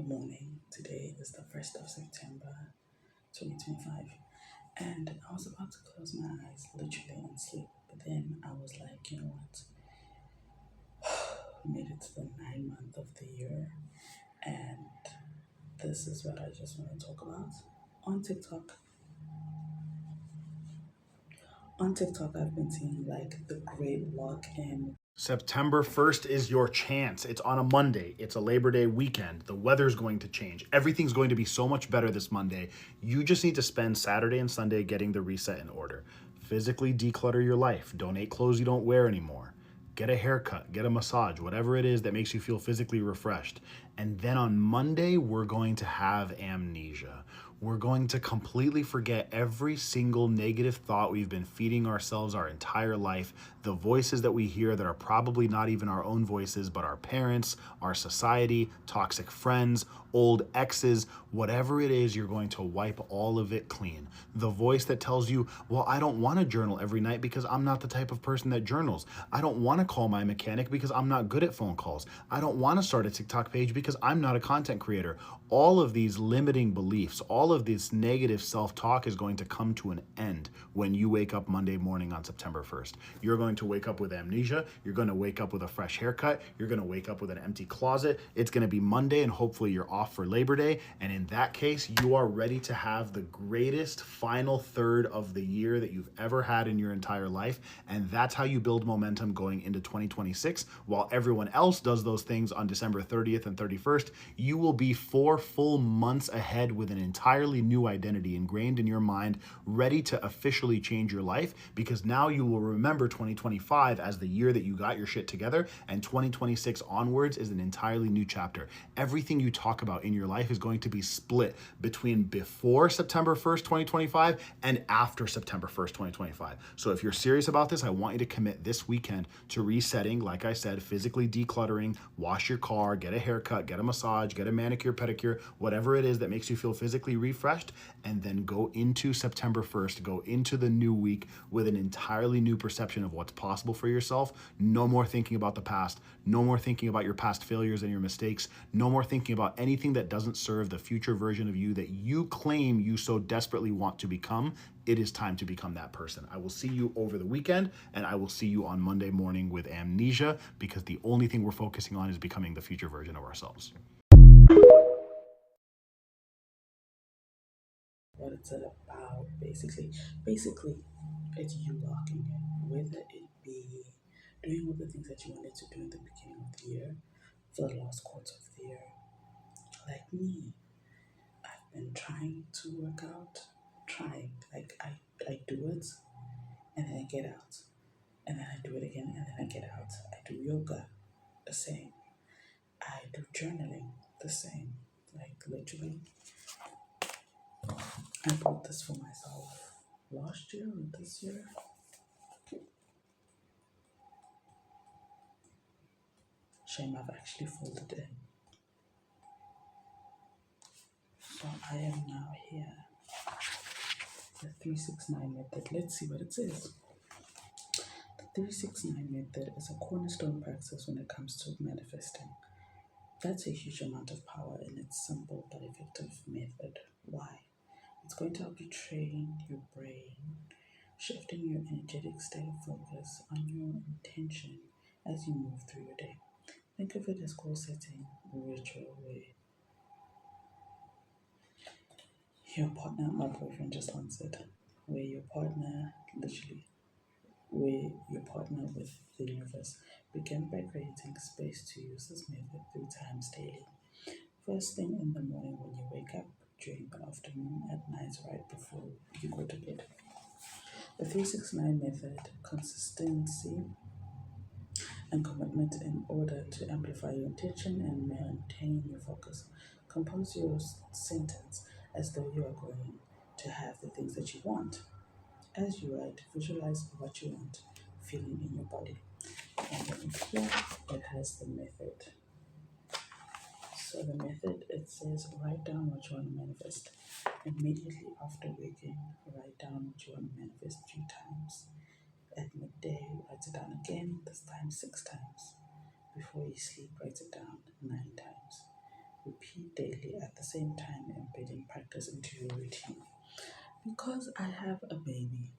morning. Today is the 1st of September 2025. And I was about to close my eyes literally and sleep. But then I was like, you know what? We made it to the 9th month of the year. And this is what I just want to talk about. On TikTok. On TikTok, I've been seeing like the great walk in. September 1st is your chance. It's on a Monday. It's a Labor Day weekend. The weather's going to change. Everything's going to be so much better this Monday. You just need to spend Saturday and Sunday getting the reset in order. Physically declutter your life. Donate clothes you don't wear anymore. Get a haircut, get a massage, whatever it is that makes you feel physically refreshed. And then on Monday, we're going to have amnesia. We're going to completely forget every single negative thought we've been feeding ourselves our entire life, the voices that we hear that are probably not even our own voices, but our parents, our society, toxic friends, old exes, whatever it is, you're going to wipe all of it clean. The voice that tells you, well, I don't want to journal every night because I'm not the type of person that journals. I don't want to call my mechanic because I'm not good at phone calls. I don't want to start a TikTok page because I'm not a content creator. All of these limiting beliefs, all of this negative self-talk is going to come to an end when you wake up Monday morning on September 1st. You're going to wake up with amnesia. You're going to wake up with a fresh haircut. You're going to wake up with an empty closet. It's going to be Monday and hopefully you're off for Labor Day. And in that case, you are ready to have the greatest final third of the year that you've ever had in your entire life. And that's how you build momentum going into 2026. While everyone else does those things on December 30th and 31st, you will be 4 full months ahead with an entirely new identity ingrained in your mind, ready to officially change your life, because now you will remember 2025 as the year that you got your shit together, and 2026 onwards is an entirely new chapter. Everything you talk about in your life is going to be split between before September 1st, 2025 and after September 1st, 2025. So if you're serious about this, I want you to commit this weekend to resetting, like I said, physically decluttering, wash your car, get a haircut, get a massage, get a manicure, pedicure, whatever it is that makes you feel physically refreshed, and then go into September 1st, go into the new week with an entirely new perception of what's possible for yourself. No more thinking about the past, no more thinking about your past failures and your mistakes, no more thinking about anything that doesn't serve the future version of you that you claim you so desperately want to become. It is time to become that person. I will see you over the weekend, and I will see you on Monday morning with amnesia, because the only thing we're focusing on is becoming the future version of ourselves. What it's about, basically. Basically, it's you locking in, whether it be doing all the things that you wanted to do in the beginning of the year, for the last quarter of the year. Like me, I've been trying to work out, I do it, and then I get out, and then I do it again, and then I get out. I do yoga, the same. I do journaling, the same. Like literally, I bought this for myself last year or this year. Shame I've actually folded in. So I am now here. The 369 method. Let's see what it says. The 369 method is a cornerstone practice when it comes to manifesting. That's a huge amount of power in its simple but effective method. Why? It's going to help you train your brain, shifting your energetic state of focus on your intention as you move through your day. Think of it as goal setting, a ritual where your partner, my boyfriend just answered, where your partner with the universe. Begin by creating space to use this method 3 times daily. First thing in the morning when you wake up, during the afternoon, at night, right before you go to bed. The 369 method, consistency and commitment in order to amplify your intention and maintain your focus. Compose your sentence as though you are going to have the things that you want. As you write, visualize what you want, feeling in your body. And then here it has the method. So the method, it says write down what you want to manifest. Immediately after waking, write down what you want to manifest 3 times. At midday, write it down again, this time 6 times. Before you sleep, write it down 9 times. Repeat daily at the same time, embedding practice into your routine. Because I have a baby,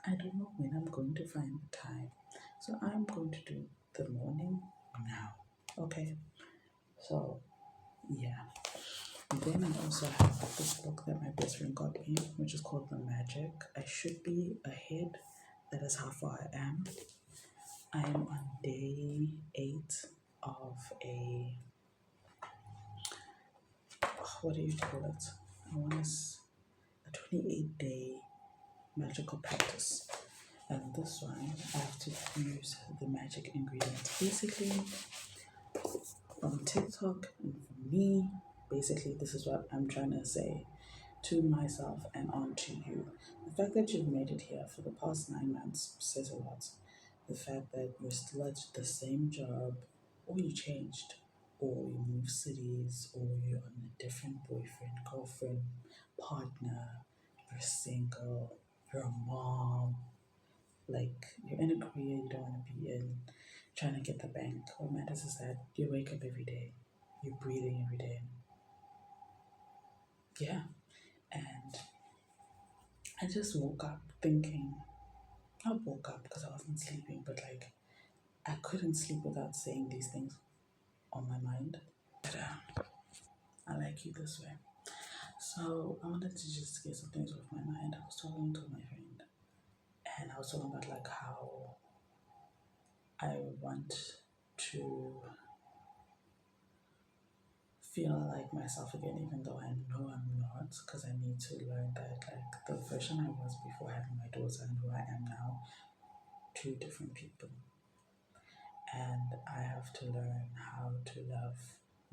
I don't know when I'm going to find the time. So I'm going to do the morning now. Okay, so yeah. And then I also have this book that my best friend got me, which is called The Magic. I should be ahead. That is how far I am. I am on day 8 of what do you call it? I want a 28-day magical practice. And this one, I have to use the magic ingredients. Basically, on TikTok and for me, basically, this is what I'm trying to say to myself and on to you. The fact that you've made it here for the past 9 months says a lot. The fact that you're still at the same job, or you changed, or you moved cities, or you're on a different boyfriend, girlfriend, partner, you're single, you're a mom, like you're in a career you don't want to be in, trying to get the bank. What matters is that you wake up every day, you're breathing every day. Yeah. And I just woke up thinking, not woke up because I wasn't sleeping, but like I couldn't sleep without saying these things on my mind. But I like you this way. So I wanted to just get some things off my mind. I was talking to my friend and I was talking about like how I want to feel like myself again, even though I know I'm not, because I need to learn that like the version I was before having my daughter and who I am now, two different people. And I have to learn how to love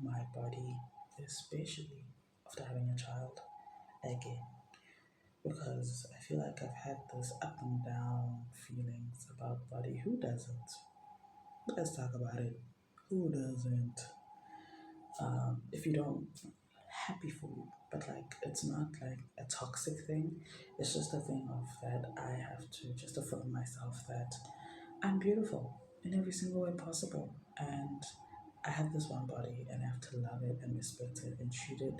my body, especially after having a child again. Because I feel like I've had this up and down feelings about body. Who doesn't? Let's talk about it. Who doesn't? If you don't, happy for you. But like, it's not like a toxic thing. It's just a thing of that I have to just affirm myself that I'm beautiful in every single way possible. And I have this one body and I have to love it and respect it and treat it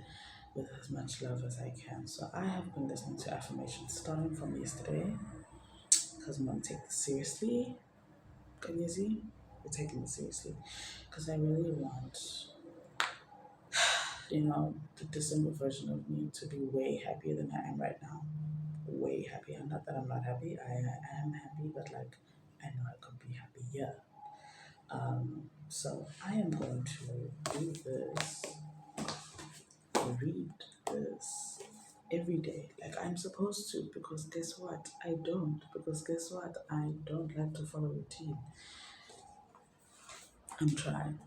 with as much love as I can. So I have been listening to affirmations starting from yesterday because I'm going to take this seriously. Can you see? We're taking this seriously because I really want, the December version of me to be way happier than I am right now. Way happier. Not that I'm not happy. I am happy, but like I know I could be happier. So I am going to do this, read this every day, like I'm supposed to, because guess what? I don't. Because guess what? I don't like to follow routine. I'm trying.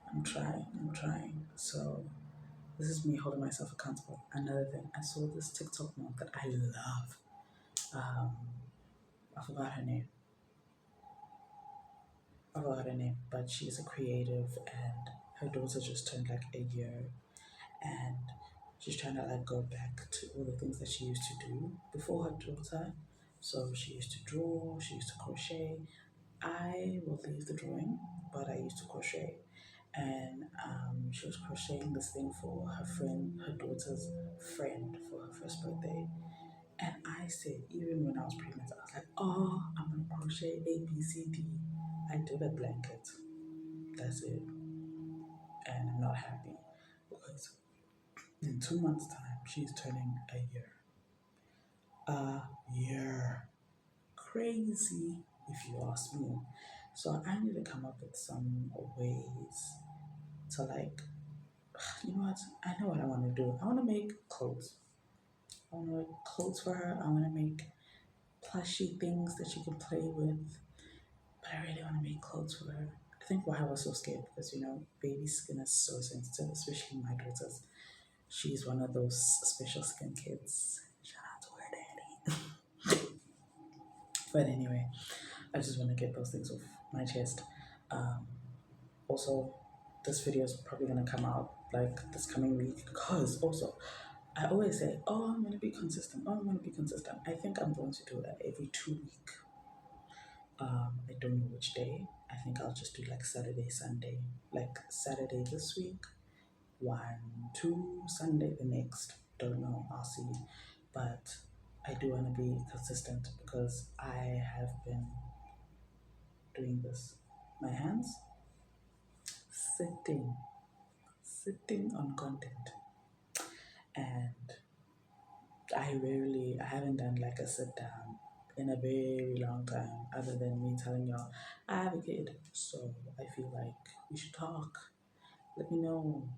So this is me holding myself accountable. Another thing, I saw this TikTok mom that I love. Um, I forgot her name. But she's a creative, and her daughter just turned like a year, and she's trying to like go back to all the things that she used to do before her daughter. So she used to draw, she used to crochet. I will leave the drawing, but I used to crochet. And she was crocheting this thing for her friend, her daughter's friend, for her first birthday. And I said, even when I was pregnant, I was like, oh, I'm gonna crochet A, B, C, D. I did a blanket. That's it. And I'm not happy because in 2 months' time, she's turning a year. A year. Crazy, if you ask me. So I need to come up with some ways to like, you know what? I know what I want to do. I want to make clothes. I want to make clothes for her. I want to make plushy things that she can play with. But I really want to make clothes for her. I think why I was so scared because baby skin is so sensitive, especially my daughter's. She's one of those special skin kids. Shout out to her daddy. But anyway, I just want to get those things off my chest. Um, Also, this video is probably gonna come out like this coming week because also I always say, oh, I'm gonna be consistent. Oh, I'm gonna be consistent. I think I'm going to do that every 2 week. I don't know which day. I think I'll just do like Saturday, Sunday. Like Saturday this week, one, two, Sunday the next. Don't know, I'll see. But I do want to be consistent because I have been doing this. My hands sitting, sitting on content. And I haven't done like a sit down in a very long time, other than me telling y'all I have a kid. So I feel like we should talk. Let me know.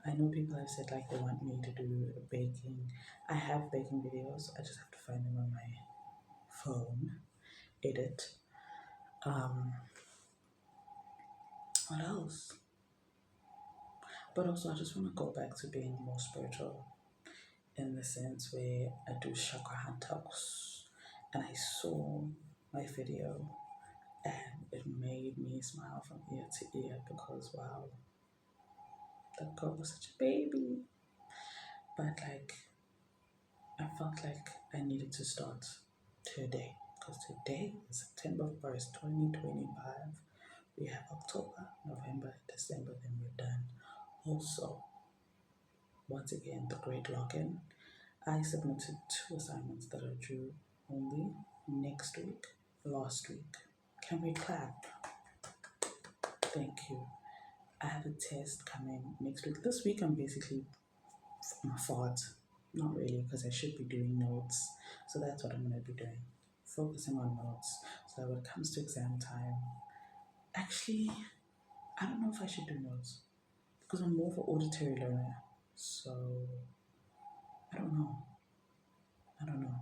I know people have said like they want me to do baking. I have baking videos. I just have to find them on my phone. Edit. Um, what else? But also, I just want to go back to being more spiritual in the sense where I do chakra hand talks, and I saw my video and it made me smile from ear to ear because wow, that girl was such a baby. But like, I felt like I needed to start today because today is September 1st, 2025. We have October, November, December, then we're done. Also, once again, the great login. I submitted two assignments that are due only next week, last week. Can we clap? Thank you. I have a test coming next week. This week, I'm basically fought. Not really, because I should be doing notes. So that's what I'm going to be doing. Focusing on notes. So that when it comes to exam time, actually, I don't know if I should do notes because I'm more of an auditory learner. So I don't know. I don't know.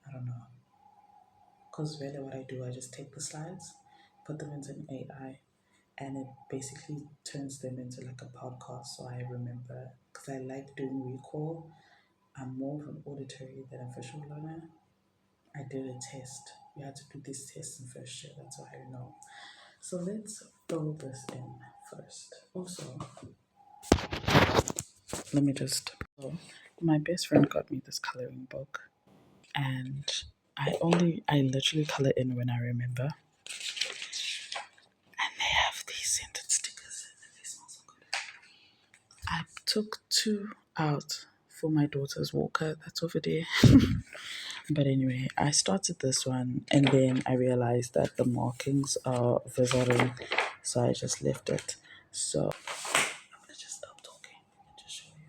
I don't know. Because really, what I do, I just take the slides, put them into an AI, and it basically turns them into like a podcast. So I remember because I like doing recall. I'm more of an auditory than a visual learner. I did a test. We had to do this test in first year. That's why I know. So let's throw this in first. Also, let me just. So my best friend got me this coloring book, and I literally color in when I remember. And they have these scented stickers, and they smell so good. I took two out for my daughter's walker. That's over there. But anyway, I started this one and then I realized that the markings are visible, so I just left it. So I'm gonna just stop talking and just show you.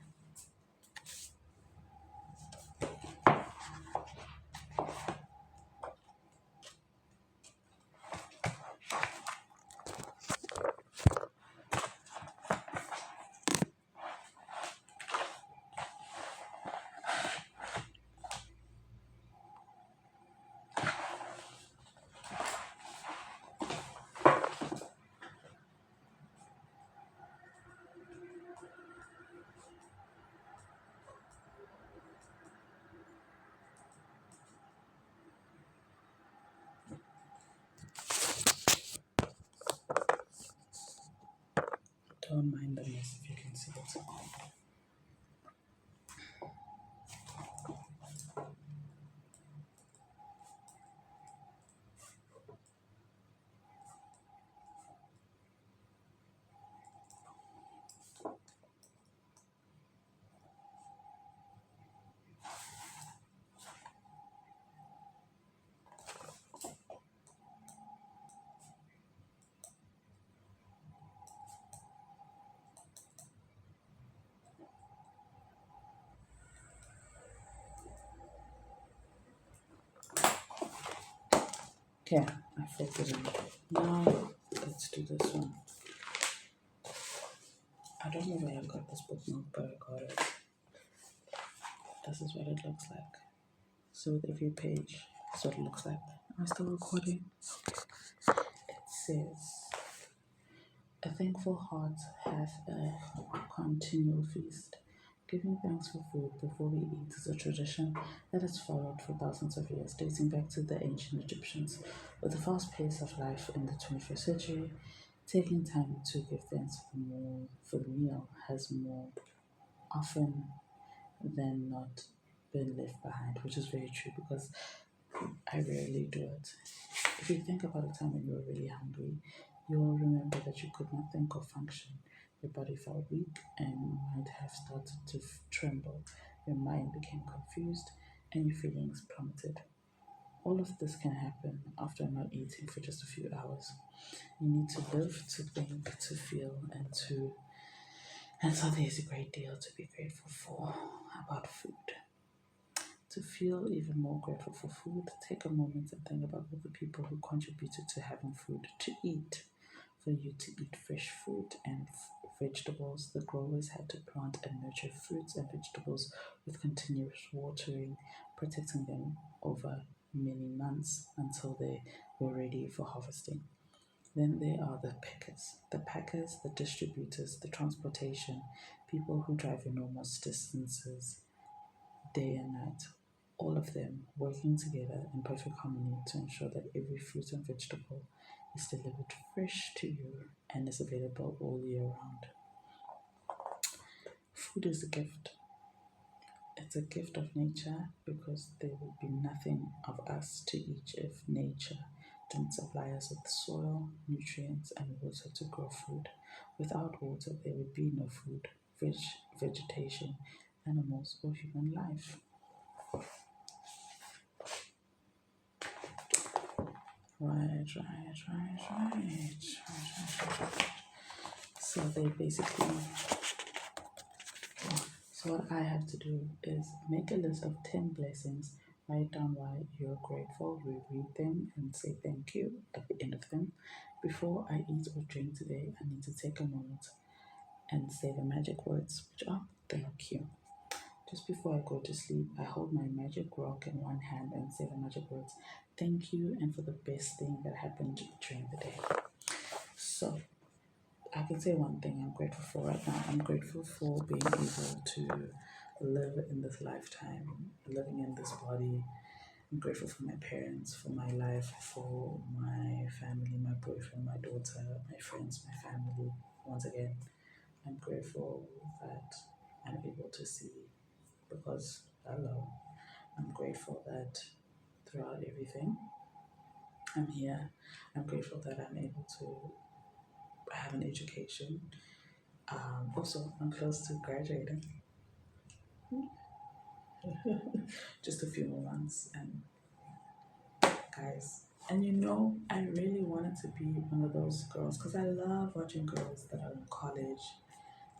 Don't mind the mess if you can see it. Okay, I filled it in. Now let's do this one. I don't know where I got this bookmark, but I got it. This is what it looks like. So with every page, that's what it looks like. Am I still recording? It says, a thankful heart hath a continual feast. Giving thanks for food before we eat is a tradition that has followed for thousands of years, dating back to the ancient Egyptians. With the fast pace of life in the 21st century, taking time to give thanks for the meal has more often than not been left behind, which is very true because I rarely do it. If you think about a time when you were really hungry, you will remember that you could not think or function Your body felt weak and might have started to tremble. Your mind became confused and your feelings plummeted. All of this can happen after not eating for just a few hours. You need to live, to think, to feel, and so there's a great deal to be grateful for about food. To feel even more grateful for food, take a moment and think about all the people who contributed to having food to eat. For you to eat fresh fruit and vegetables, the growers had to plant and nurture fruits and vegetables with continuous watering, protecting them over many months until they were ready for harvesting. Then there are the pickers, the packers, the distributors, the transportation, people who drive enormous distances day and night, all of them working together in perfect harmony to ensure that every fruit and vegetable is delivered fresh to you and is available all year round. Food is a gift. It's a gift of nature because there would be nothing of us to eat if nature didn't supply us with soil, nutrients, and water to grow food. Without water, there would be no food, vegetation, animals, or human life. Right. So they basically, so what I have to do is make a list of 10 blessings, write down why you're grateful, reread them, and say thank you at the end of them. Before I eat or drink today, I need to take a moment and say the magic words, which are thank you. Just before I go to sleep, I hold my magic rock in one hand and say the magic words, thank you, and for the best thing that happened during the day. So, I can say one thing I'm grateful for right now. I'm grateful for being able to live in this lifetime, living in this body. I'm grateful for my parents, for my life, for my family, my boyfriend, my daughter, my friends, my family. Once again, I'm grateful that I'm able to see because hello, I'm grateful that throughout everything, I'm here. I'm grateful that I'm able to have an education. Also, I'm close to graduating, just a few more months. And guys, and I really wanted to be one of those girls because I love watching girls that are in college.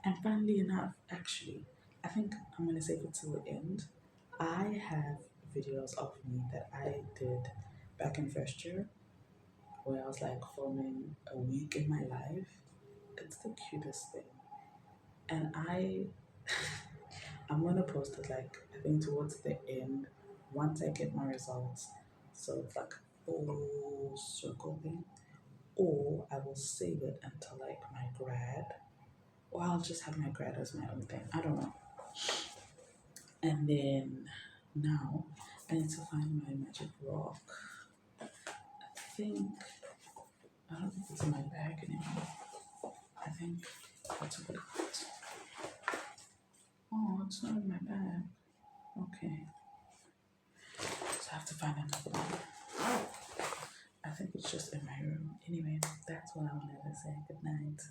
And funnily enough, actually, I think I'm gonna save it till the end. I have videos of me that I did back in first year where I was like filming a week in my life. It's the cutest thing. And I'm gonna post it like I think towards the end once I get my results. So it's like a full circle thing. Or I will save it until like my grad. Or I'll just have my grad as my own thing. I don't know. And then now I need to find my magic rock. think I don't think it's in my bag anymore. I think I took it out. Oh, it's not in my bag. Okay. So I have to find another one. I think it's just in my room. Anyway, that's what I wanted to say. Good night.